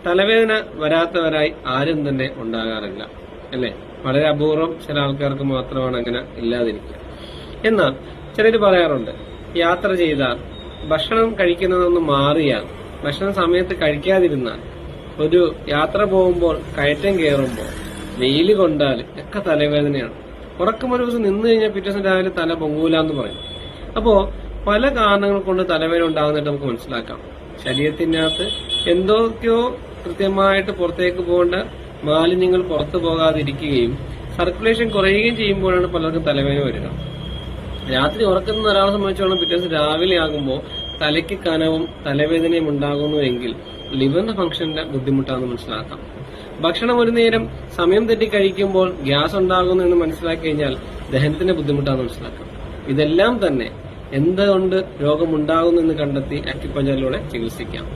തലവേദന വരാത്തവരായി ആരും തന്നെ ഉണ്ടാകാറില്ല, അല്ലെ? വളരെ അപൂർവം ചില ആൾക്കാർക്ക് മാത്രമാണ് അങ്ങനെ ഇല്ലാതിരിക്കുക. എന്നാൽ ചിലര് പറയാറുണ്ട്, യാത്ര ചെയ്താൽ, ഭക്ഷണം കഴിക്കുന്നതൊന്ന് മാറിയാൽ, ഭക്ഷണം സമയത്ത് കഴിക്കാതിരുന്നാൽ, ഒരു യാത്ര പോകുമ്പോൾ, കയറ്റം കയറുമ്പോൾ, വെയിൽ കൊണ്ടാൽ ഒക്കെ തലവേദനയാണ്. ഉറക്കം ഒരു ദിവസം നിന്ന് കഴിഞ്ഞാൽ പിറ്റേ ദിവസം രാവിലെ തല പൊങ്ങൂലെന്ന് പറയും. അപ്പോ പല കാരണങ്ങൾ കൊണ്ട് തലവേദന ഉണ്ടാകുന്നതായിട്ട് നമുക്ക് മനസ്സിലാക്കാം. ശരീരത്തിനകത്ത് എന്തൊക്കെയോ കൃത്യമായിട്ട് പുറത്തേക്ക് പോകേണ്ട മാലിന്യങ്ങൾ പുറത്തു പോകാതിരിക്കുകയും സർക്കുലേഷൻ കുറയുകയും ചെയ്യുമ്പോഴാണ് പലർക്കും തലവേദന വരിക. രാത്രി ഉറക്കുന്ന ഒരാളെ സംബന്ധിച്ചോളം പിറ്റേ ദിവസം രാവിലെ ആകുമ്പോൾ തലയ്ക്ക് കനവും തലവേദനയും ഉണ്ടാകുന്നുവെങ്കിൽ ലിവറിന്റെ ഫംഗ്ഷന്റെ ബുദ്ധിമുട്ടാണെന്ന് മനസ്സിലാക്കാം. ഭക്ഷണം ഒരു നേരം സമയം തെറ്റി കഴിക്കുമ്പോൾ ഗ്യാസ് ഉണ്ടാകുന്നു എന്ന് മനസ്സിലാക്കി കഴിഞ്ഞാൽ ദഹനത്തിന്റെ ബുദ്ധിമുട്ടാണെന്ന് മനസ്സിലാക്കാം. ഇതെല്ലാം തന്നെ എന്തുകൊണ്ട് രോഗമുണ്ടാകുന്നു എന്ന് കണ്ടെത്തി അക്യുപഞ്ചറിലൂടെ ചികിത്സിക്കാം.